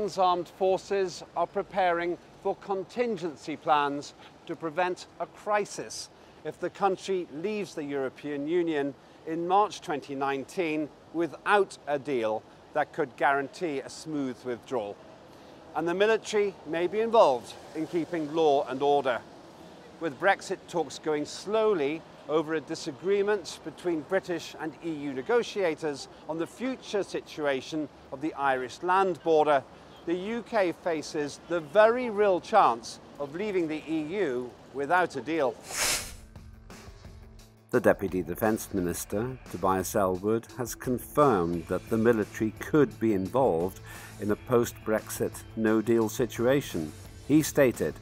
Britain's armed forces are preparing for contingency plans to prevent a crisis if the country leaves the European Union in March 2019 without a deal that could guarantee a smooth withdrawal. And the military may be involved in keeping law and order. With Brexit talks going slowly over a disagreement between British and EU negotiators on the future situation of the Irish land border, the UK faces the very real chance of leaving the EU without a deal. The Deputy Defence Minister, Tobias Ellwood, has confirmed that the military could be involved in a post-Brexit no-deal situation. He stated,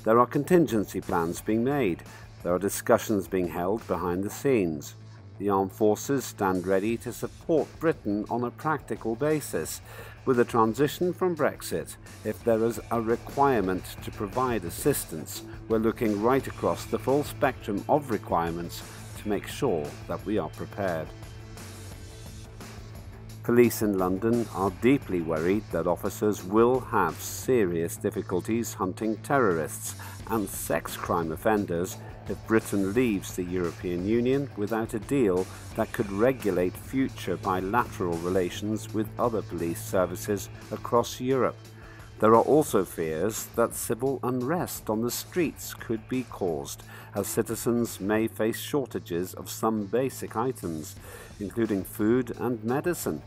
"There are contingency plans being made. There are discussions being held behind the scenes. The armed forces stand ready to support Britain on a practical basis. With a transition from Brexit, if there is a requirement to provide assistance, we're looking right across the full spectrum of requirements to make sure that we are prepared." Police in London are deeply worried that officers will have serious difficulties hunting terrorists and sex crime offenders if Britain leaves the European Union without a deal that could regulate future bilateral relations with other police services across Europe. There are also fears that civil unrest on the streets could be caused, as citizens may face shortages of some basic items, including food and medicine.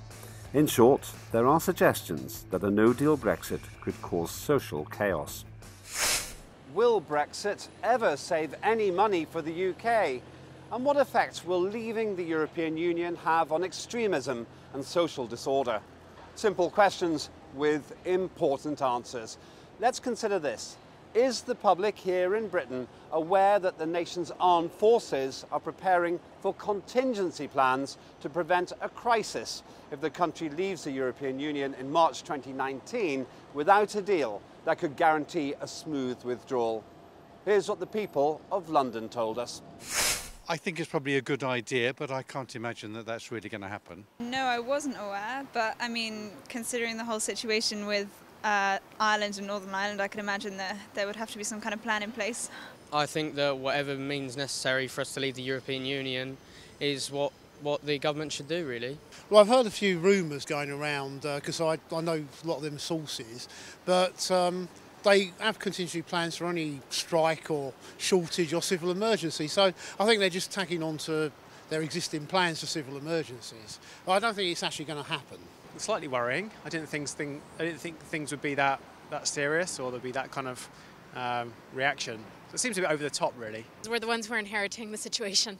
In short, there are suggestions that a no-deal Brexit could cause social chaos. Will Brexit ever save any money for the UK? And what effect will leaving the European Union have on extremism and social disorder? Simple questions with important answers. Let's consider this. Is the public here in Britain aware that the nation's armed forces are preparing for contingency plans to prevent a crisis if the country leaves the European Union in March 2019 without a deal that could guarantee a smooth withdrawal? Here's what the people of London told us. I think it's probably a good idea, but I can't imagine that that's really going to happen. No, I wasn't aware, but I mean, considering the whole situation with Ireland and Northern Ireland, I can imagine that there would have to be some kind of plan in place. I think that whatever means necessary for us to leave the European Union is what the government should do, really. Well, I've heard a few rumours going around, because I know a lot of them sources, but they have contingency plans for any strike or shortage or civil emergency. So I think they're just tagging on to their existing plans for civil emergencies. But I don't think it's actually going to happen. Slightly worrying. I didn't think things would be that serious, or there'd be that kind of reaction. So it seems a bit over the top, really. We're the ones who are inheriting the situation,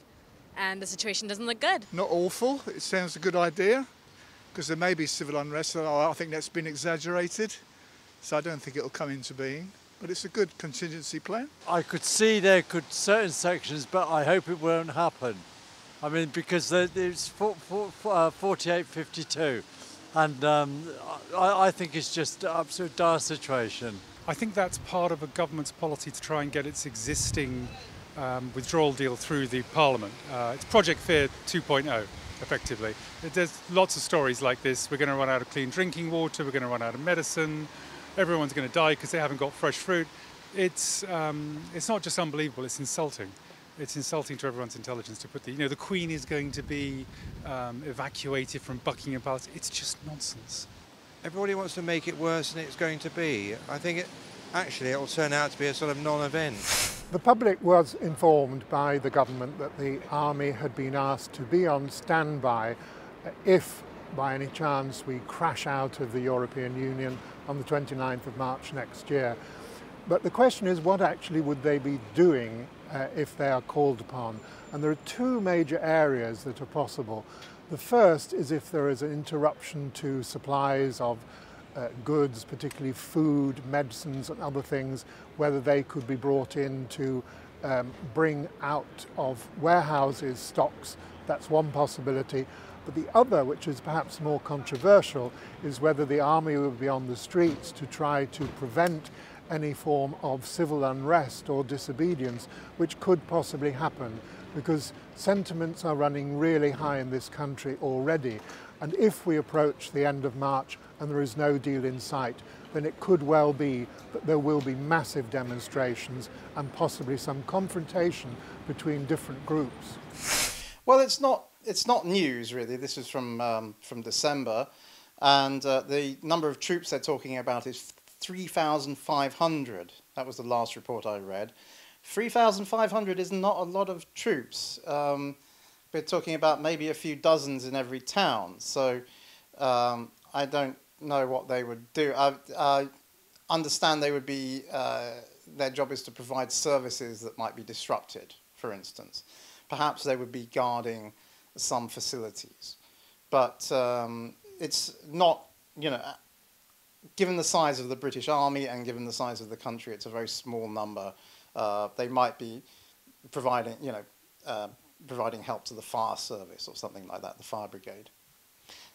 and the situation doesn't look good. Not awful. It sounds a good idea, because there may be civil unrest. I think that's been exaggerated, so I don't think it'll come into being. But it's a good contingency plan. I could see there could certain sections, but I hope it won't happen. I mean, because it's 48-52. And I think it's just an absolute dire situation. I think that's part of a government's policy to try and get its existing withdrawal deal through the Parliament. It's Project Fear 2.0, effectively. There's lots of stories like this. We're going to run out of clean drinking water, we're going to run out of medicine, everyone's going to die because they haven't got fresh fruit. It's not just unbelievable, it's insulting. It's insulting to everyone's intelligence to put the Queen is going to be evacuated from Buckingham Palace. It's just nonsense. Everybody wants to make it worse than it's going to be. I think it will turn out to be a sort of non-event. The public was informed by the government that the army had been asked to be on standby if by any chance we crash out of the European Union on the 29th of March next year. But the question is, what actually would they be doing if they are called upon? And there are two major areas that are possible. The first is if there is an interruption to supplies of goods, particularly food, medicines and other things, whether they could be brought in to bring out of warehouses stocks. That's one possibility. But the other, which is perhaps more controversial, is whether the army will be on the streets to try to prevent any form of civil unrest or disobedience, which could possibly happen, because sentiments are running really high in this country already. And if we approach the end of March and there is no deal in sight, then it could well be that there will be massive demonstrations and possibly some confrontation between different groups. Well, it's not news really. This is from December, and the number of troops they're talking about is 3,500. That was the last report I read. 3,500 is not a lot of troops. We're talking about maybe a few dozens in every town. So I don't know what they would do. I understand they would be, their job is to provide services that might be disrupted, for instance. Perhaps they would be guarding some facilities. But it's not, you know, given the size of the British Army and given the size of the country, it's a very small number. They might be providing, you know, providing help to the fire service or something like that, the fire brigade.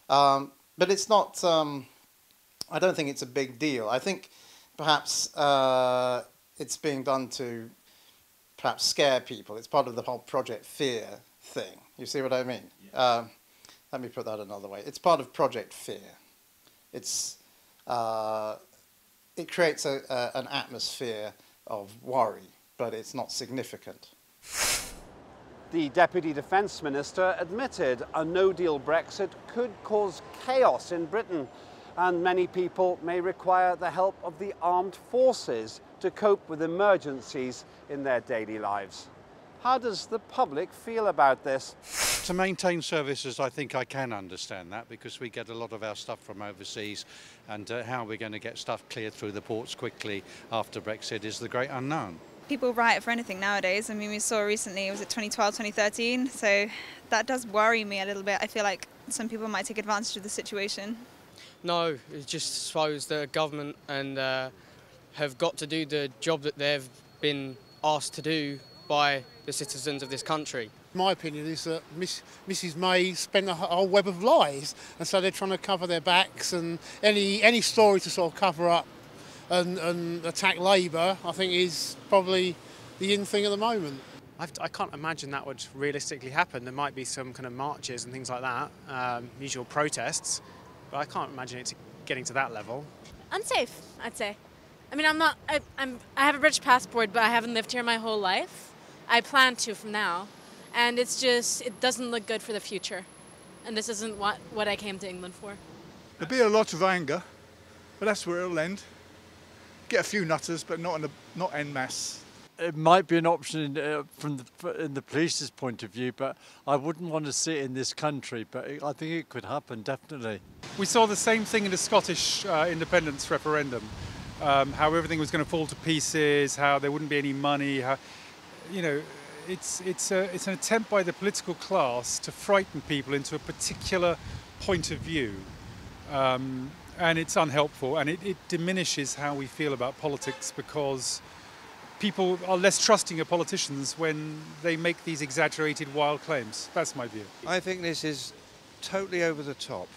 But it's not, I don't think it's a big deal. I think perhaps it's being done to perhaps scare people. It's part of the whole Project Fear thing. You see what I mean? Yeah. Let me put that another way. It's part of Project Fear. It's, it creates an atmosphere of worry, but it's not significant. The Deputy Defence Minister admitted a no-deal Brexit could cause chaos in Britain, and many people may require the help of the armed forces to cope with emergencies in their daily lives. How does the public feel about this? To maintain services, I think I can understand that, because we get a lot of our stuff from overseas, and how we're going to get stuff cleared through the ports quickly after Brexit is the great unknown. People riot for anything nowadays. I mean, we saw recently, was it 2012, 2013? So that does worry me a little bit. I feel like some people might take advantage of the situation. No, it just shows the government and have got to do the job that they've been asked to do by the citizens of this country. My opinion is that Mrs May spent a whole web of lies, and so they're trying to cover their backs, and any story to sort of cover up and attack Labour, I think, is probably the in thing at the moment. I can't imagine that would realistically happen. There might be some kind of marches and things like that, usual protests, but I can't imagine it getting to that level. Unsafe, I'd say. I mean, I have a British passport, but I haven't lived here my whole life. I plan to from now, and it's just, it doesn't look good for the future. And this isn't what I came to England for. There'll be a lot of anger, but that's where it'll end. Get a few nutters, but not en masse. It might be an option in the police's point of view, but I wouldn't want to see it in this country. But I think it could happen, definitely. We saw the same thing in the Scottish independence referendum, how everything was going to fall to pieces, how there wouldn't be any money. How, you know, it's an attempt by the political class to frighten people into a particular point of view. And it's unhelpful, and it diminishes how we feel about politics, because people are less trusting of politicians when they make these exaggerated, wild claims. That's my view. I think this is totally over the top,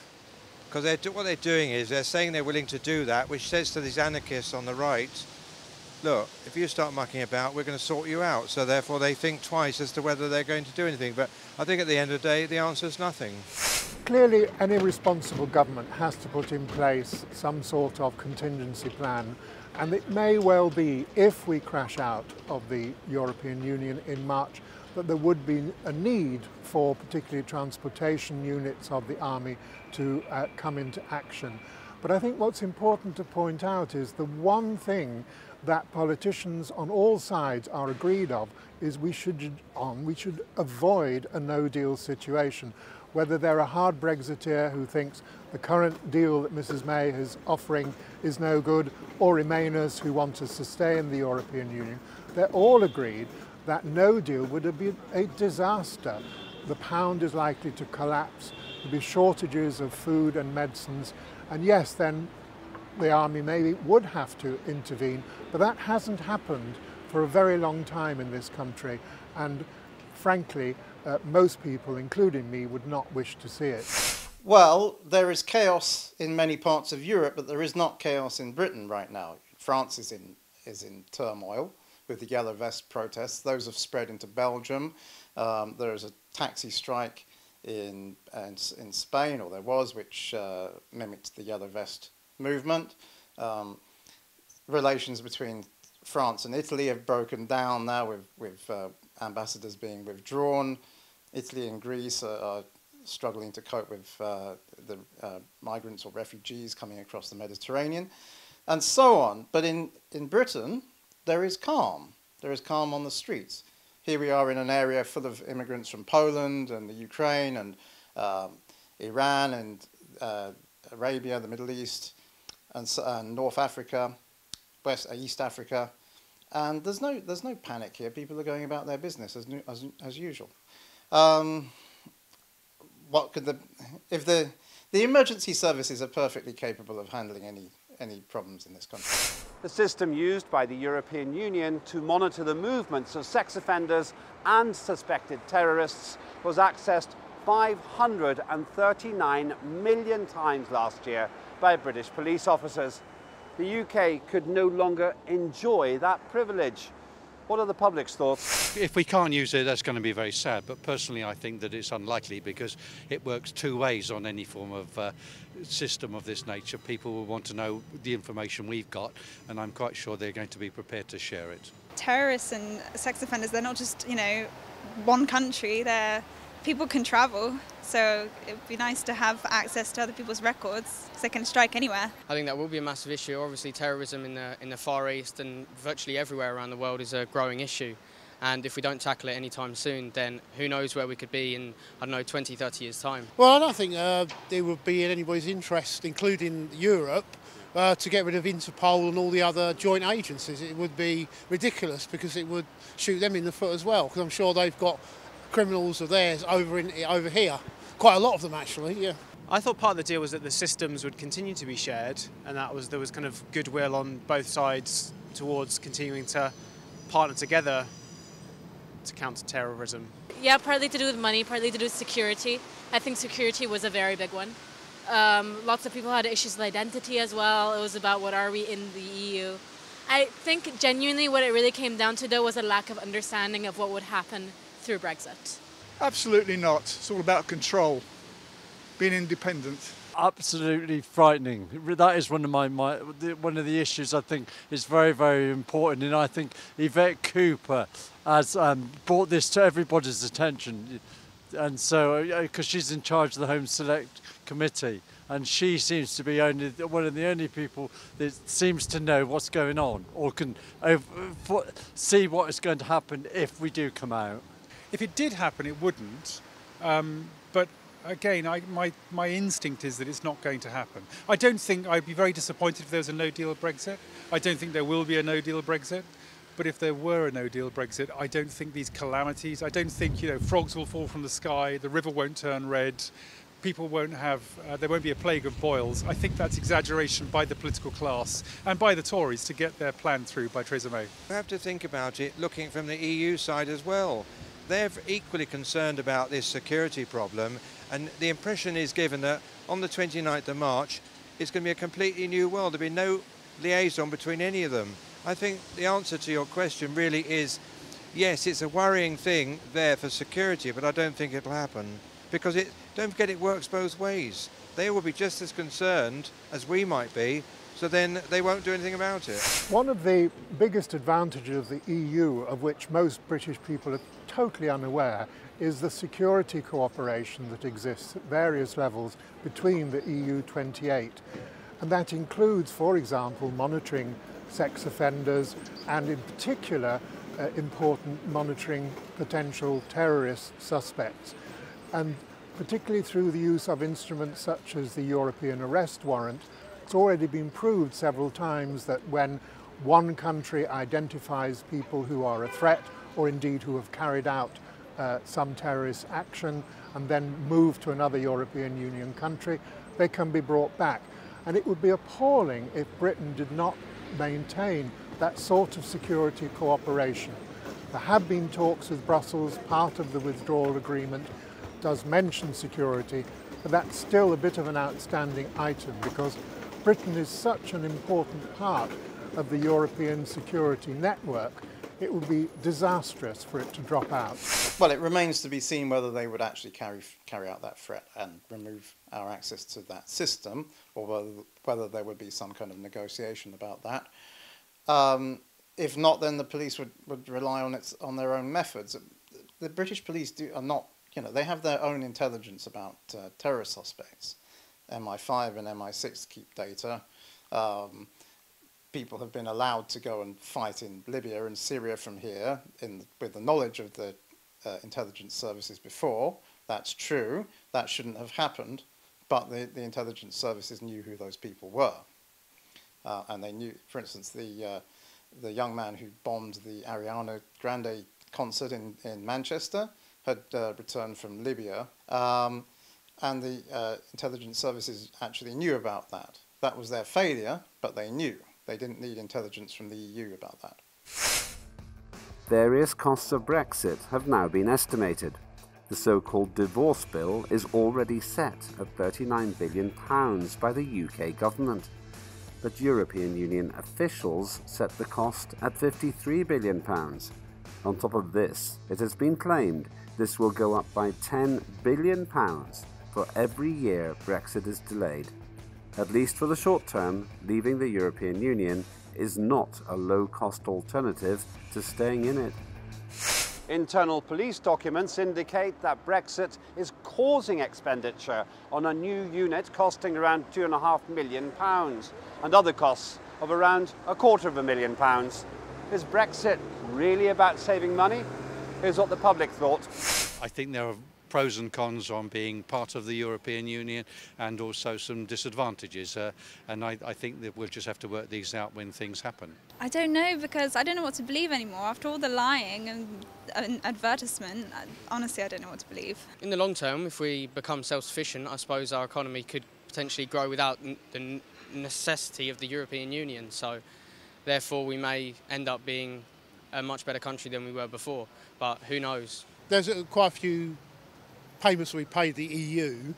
because what they're doing is they're saying they're willing to do that, which says to these anarchists on the right, look, if you start mucking about, we're going to sort you out. So therefore they think twice as to whether they're going to do anything. But I think at the end of the day, the answer is nothing. Clearly, any responsible government has to put in place some sort of contingency plan, and it may well be, if we crash out of the European Union in March, that there would be a need for particularly transportation units of the army to come into action. But I think what's important to point out is the one thing that politicians on all sides are agreed of is we should avoid a no-deal situation. Whether they're a hard Brexiteer who thinks the current deal that Mrs May is offering is no good, or Remainers who want us to stay in the European Union, they're all agreed that no deal would be a disaster. The pound is likely to collapse, there'll be shortages of food and medicines, and yes, then the army maybe would have to intervene, but that hasn't happened for a very long time in this country, and frankly, most people, including me, would not wish to see it. Well, there is chaos in many parts of Europe, but there is not chaos in Britain right now. France is in turmoil with the Yellow Vest protests. Those have spread into Belgium. There is a taxi strike in Spain, or there was, which mimicked the Yellow Vest movement. Relations between France and Italy have broken down now with ambassadors being withdrawn. Italy and Greece are struggling to cope with the migrants or refugees coming across the Mediterranean, and so on. But in Britain, there is calm. There is calm on the streets. Here we are in an area full of immigrants from Poland and the Ukraine and Iran and Arabia, the Middle East, and North Africa, East Africa, and there's no panic here. People are going about their business as usual. What could the emergency services are perfectly capable of handling any problems in this country. The system used by the European Union to monitor the movements of sex offenders and suspected terrorists was accessed 539 million times last year by British police officers. The UK could no longer enjoy that privilege. What are the public's thoughts? If we can't use it, that's going to be very sad. But personally, I think that it's unlikely because it works two ways on any form of system of this nature. People will want to know the information we've got, and I'm quite sure they're going to be prepared to share it. Terrorists and sex offenders, they're not just, one country. People can travel, so it would be nice to have access to other people's records because they can strike anywhere. I think that will be a massive issue. Obviously, terrorism in the Far East and virtually everywhere around the world is a growing issue. And if we don't tackle it anytime soon, then who knows where we could be in, 20, 30 years' time. Well, I don't think it would be in anybody's interest, including Europe, to get rid of Interpol and all the other joint agencies. It would be ridiculous because it would shoot them in the foot as well, because I'm sure they've got criminals of theirs over here. Quite a lot of them, actually, yeah. I thought part of the deal was that the systems would continue to be shared, and there was kind of goodwill on both sides towards continuing to partner together to counter terrorism. Yeah, partly to do with money, partly to do with security. I think security was a very big one. Lots of people had issues with identity as well. It was about what are we in the EU. I think genuinely what it really came down to, though, was a lack of understanding of what would happen through Brexit. Absolutely not. It's all about control, being independent. Absolutely frightening. That is one of the issues I think is very, very important, and I think Yvette Cooper has brought this to everybody's attention, and so because she's in charge of the Home Select Committee, and she seems to be one of the only people that seems to know what's going on or can see what is going to happen if we do come out. If it did happen, it wouldn't. But again, my instinct is that it's not going to happen. I don't think I'd be very disappointed if there was a no-deal Brexit. I don't think there will be a no-deal Brexit. But if there were a no-deal Brexit, I don't think these calamities, I don't think, frogs will fall from the sky, the river won't turn red, people won't have, there won't be a plague of boils. I think that's exaggeration by the political class and by the Tories to get their plan through by Theresa May. We have to think about it looking from the EU side as well. They're equally concerned about this security problem, and the impression is given that on the 29th of March it's going to be a completely new world. There'll be no liaison between any of them. I think the answer to your question really is yes, it's a worrying thing there for security, but I don't think it'll happen because don't forget it works both ways. They will be just as concerned as we might be, so then they won't do anything about it. One of the biggest advantages of the EU, of which most British people are totally unaware, is the security cooperation that exists at various levels between the EU 28. And that includes, for example, monitoring sex offenders and in particular important monitoring potential terrorist suspects. And particularly through the use of instruments such as the European arrest warrant, it's already been proved several times that when one country identifies people who are a threat or indeed who have carried out some terrorist action and then move to another European Union country, they can be brought back. And it would be appalling if Britain did not maintain that sort of security cooperation. There have been talks with Brussels, part of the withdrawal agreement does mention security, but that's still a bit of an outstanding item because Britain is such an important part of the European security network, it would be disastrous for it to drop out. Well, it remains to be seen whether they would actually carry out that threat and remove our access to that system, or whether there would be some kind of negotiation about that. If not, then the police would rely on their own methods. The British police are not, they have their own intelligence about terrorist suspects. MI5 and MI6 keep data. People have been allowed to go and fight in Libya and Syria from here with the knowledge of the intelligence services before. That's true. That shouldn't have happened. But the intelligence services knew who those people were. And they knew, for instance, the young man who bombed the Ariana Grande concert in Manchester had returned from Libya. And the intelligence services actually knew about that. That was their failure, but they knew. They didn't need intelligence from the EU about that. Various costs of Brexit have now been estimated. The so-called divorce bill is already set at £39 billion by the UK government. But European Union officials set the cost at £53 billion. On top of this, it has been claimed this will go up by £10 billion for every year Brexit is delayed. At least for the short term, leaving the European Union is not a low-cost alternative to staying in it. Internal police documents indicate that Brexit is causing expenditure on a new unit costing around £2.5 million and other costs of around £250,000. Is Brexit really about saving money? Here's what the public thought. I think there are pros and cons on being part of the European Union, and also some disadvantages, and I think that we'll just have to work these out when things happen. I don't know, because I don't know what to believe anymore. After all the lying and advertisement, honestly, I don't know what to believe. In the long term, if we become self-sufficient, I suppose our economy could potentially grow without the necessity of the European Union, so therefore we may end up being a much better country than we were before, but who knows? There's quite a few payments we paid the EU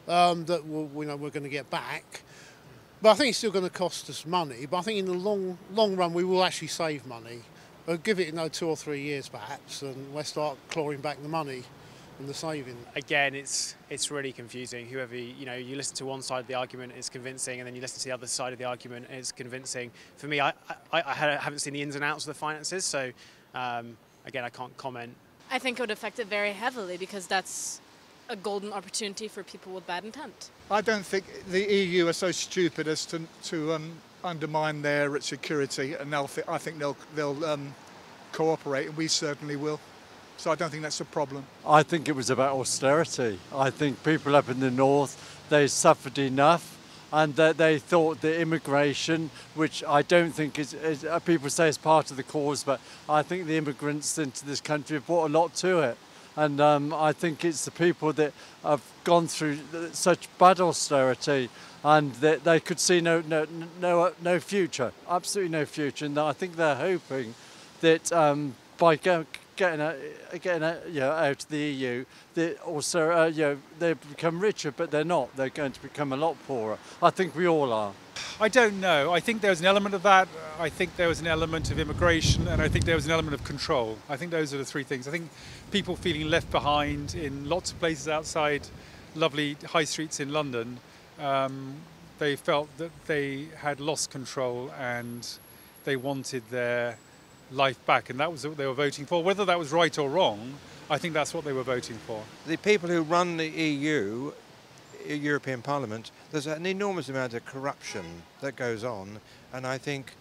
that we're going to get back. But I think it's still going to cost us money. But I think in the long run we will actually save money. We'll give it 2 or 3 years perhaps, and we'll start clawing back the money and the saving. Again, it's really confusing. Whoever you listen to one side of the argument, it's convincing, and then you listen to the other side of the argument, and it's convincing. For me, I haven't seen the ins and outs of the finances, so again, I can't comment. I think it would affect it very heavily, because that's a golden opportunity for people with bad intent. I don't think the EU are so stupid as to undermine their security, and I think they'll cooperate, and we certainly will. So I don't think that's a problem. I think it was about austerity. I think people up in the north, they suffered enough, and that they thought the immigration, which I don't think is people say is part of the cause, but I think the immigrants into this country have brought a lot to it. And I think it's the people that have gone through such bad austerity, and that they could see no future, absolutely no future. And I think they're hoping that by getting out of the EU, they also they become richer, but they're not. They're going to become a lot poorer. I think we all are. I don't know. I think there's an element of that. I think there was an element of immigration, and I think there was an element of control. I think those are the three things. I think people feeling left behind in lots of places outside lovely high streets in London, they felt that they had lost control and they wanted their life back, and that was what they were voting for. Whether that was right or wrong, I think that's what they were voting for. The people who run the EU, European Parliament, there's an enormous amount of corruption that goes on, and I think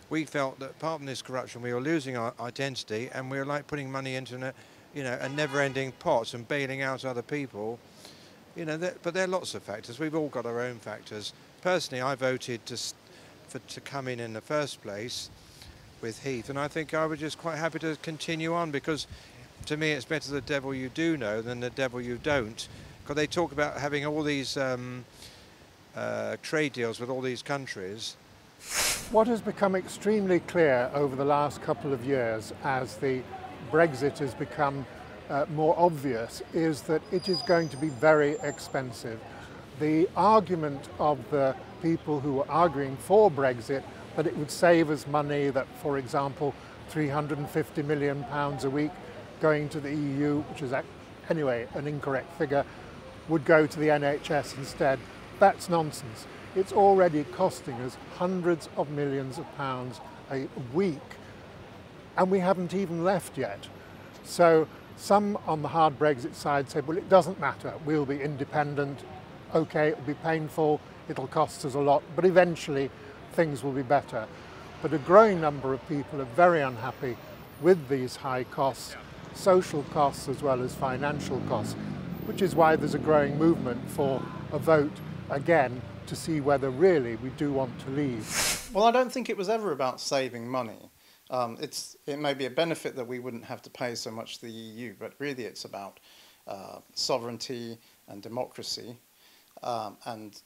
we felt that part of this corruption, we were losing our identity, and we were like putting money into a never-ending pot and bailing out other people. But there are lots of factors. We've all got our own factors. Personally, I voted to come in the first place with Heath, and I think I was just quite happy to continue on, because to me it's better the devil you do know than the devil you don't, because they talk about having all these trade deals with all these countries. What has become extremely clear over the last couple of years as the Brexit has become more obvious is that it is going to be very expensive. The argument of the people who are arguing for Brexit but it would save us money that, for example, £350 million a week going to the EU, which is anyway an incorrect figure, would go to the NHS instead. That's nonsense. It's already costing us hundreds of millions of pounds a week, and we haven't even left yet. So some on the hard Brexit side say, well, it doesn't matter, we'll be independent, okay, it'll be painful, it'll cost us a lot, but eventually things will be better. But a growing number of people are very unhappy with these high costs, social costs as well as financial costs, which is why there's a growing movement for a vote again to see whether really we do want to leave. Well, I don't think it was ever about saving money. It may be a benefit that we wouldn't have to pay so much to the EU, but really it's about sovereignty and democracy and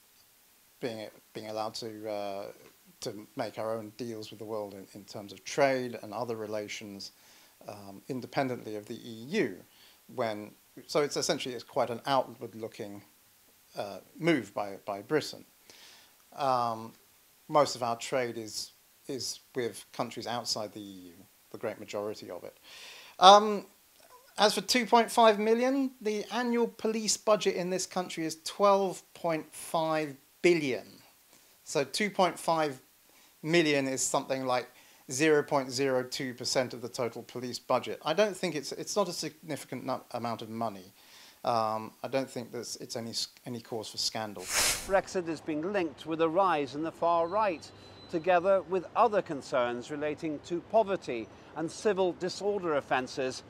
being allowed to make our own deals with the world in terms of trade and other relations independently of the EU. So it's essentially quite an outward-looking move by Britain. Most of our trade is with countries outside the EU, the great majority of it. As for 2.5 million, the annual police budget in this country is 12.5 billion. So 2.5 million is something like 0.02% of the total police budget. I don't think it's not a significant amount of money. I don't think it's any cause for scandal. Brexit is being linked with a rise in the far right, together with other concerns relating to poverty and civil disorder offences.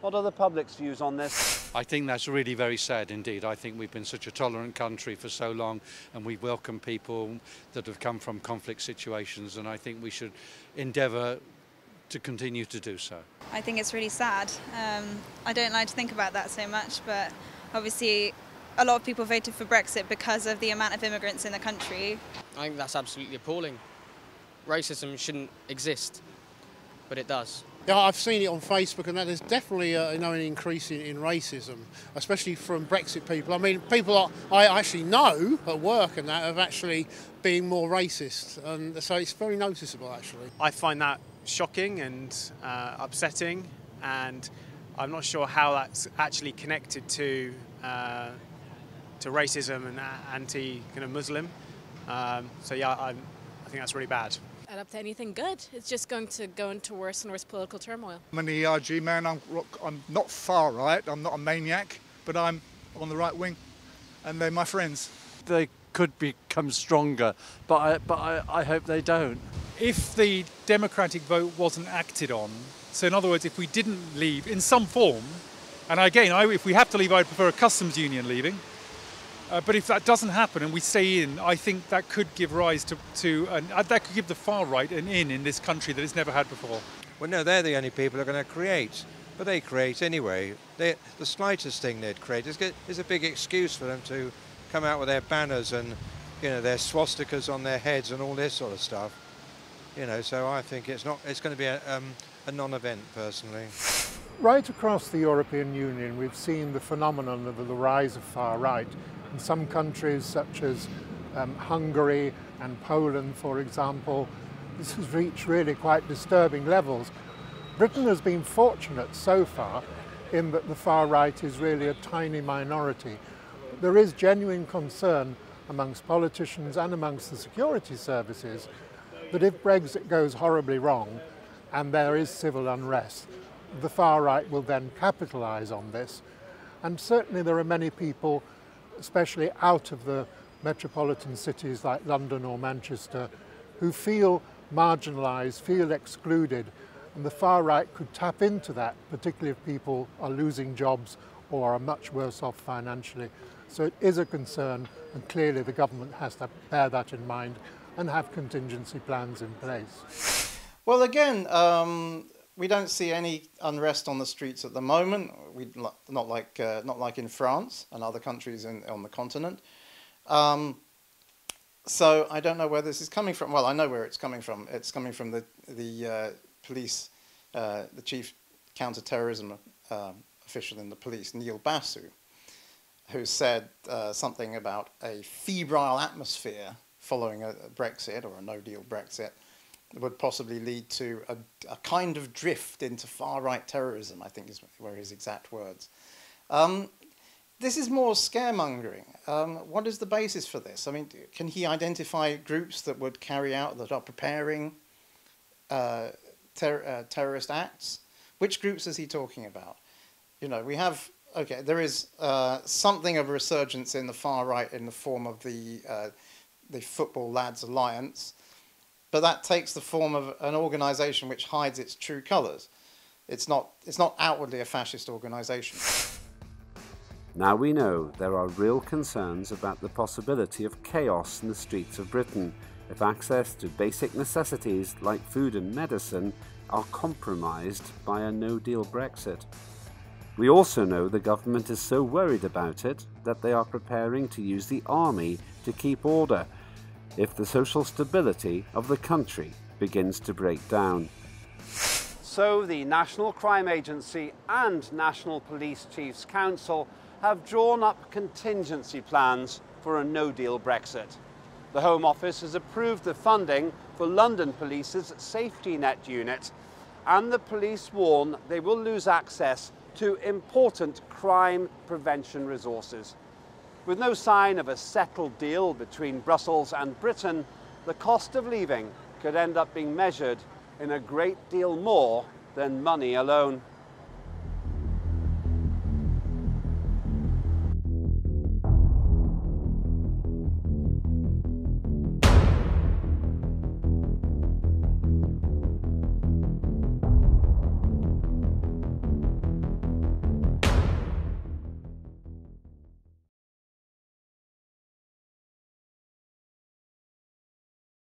What are the public's views on this? I think that's really very sad indeed. I think we've been such a tolerant country for so long, and we welcome people that have come from conflict situations, and I think we should endeavour to continue to do so. I think it's really sad. I don't like to think about that so much, but obviously a lot of people voted for Brexit because of the amount of immigrants in the country. I think that's absolutely appalling. Racism shouldn't exist, but it does. Yeah, I've seen it on Facebook, and there's definitely an increase in racism, especially from Brexit people. I mean, people I actually know at work and that have actually been more racist, and so it's very noticeable actually. I find that shocking and upsetting, and I'm not sure how that's actually connected to racism and anti-Muslim. So yeah, I think that's really bad. Add up to anything good. It's just going to go into worse and worse political turmoil. I'm an ERG man. I'm not far right. I'm not a maniac, but I'm on the right wing, and they're my friends. They could become stronger, but I hope they don't. If the democratic vote wasn't acted on, so in other words, if we didn't leave in some form, and again, if we have to leave, I'd prefer a customs union leaving. But if that doesn't happen and we stay in, I think that could give rise that could give the far right an in this country that it's never had before. Well, no, they're the only people who are going to create, but they create anyway. The slightest thing they'd create is a big excuse for them to come out with their banners and, you know, their swastikas on their heads and all this sort of stuff. You know, so I think it's going to be a non-event personally. Right across the European Union, we've seen the phenomenon of the rise of far right. In some countries, such as Hungary and Poland, for example, this has reached really quite disturbing levels. Britain has been fortunate so far in that the far right is really a tiny minority. There is genuine concern amongst politicians and amongst the security services that if Brexit goes horribly wrong and there is civil unrest, the far right will then capitalise on this. And certainly there are many people, especially out of the metropolitan cities like London or Manchester, who feel marginalised, feel excluded, and the far right could tap into that, particularly if people are losing jobs or are much worse off financially. So it is a concern, and clearly the government has to bear that in mind and have contingency plans in place. Well, again, we don't see any unrest on the streets at the moment. Not like in France and other countries on the continent. So I don't know where this is coming from. Well, I know where it's coming from. It's coming from the police, the chief counter-terrorism official in the police, Neil Basu, who said something about a febrile atmosphere following a Brexit or a no-deal Brexit, would possibly lead to a kind of drift into far-right terrorism, I think were his exact words. This is more scaremongering. What is the basis for this? I mean, can he identify groups that would carry out, that are preparing terrorist acts? Which groups is he talking about? You know, we have, okay, there is something of a resurgence in the far right in the form of the Football Lads Alliance, but that takes the form of an organisation which hides its true colours. It's not outwardly a fascist organisation. Now we know there are real concerns about the possibility of chaos in the streets of Britain if access to basic necessities like food and medicine are compromised by a no-deal Brexit. We also know the government is so worried about it that they are preparing to use the army to keep order if the social stability of the country begins to break down. So the National Crime Agency and National Police Chiefs Council have drawn up contingency plans for a no-deal Brexit. The Home Office has approved the funding for London Police's safety net unit, and the police warn they will lose access to important crime prevention resources. With no sign of a settled deal between Brussels and Britain, the cost of leaving could end up being measured in a great deal more than money alone.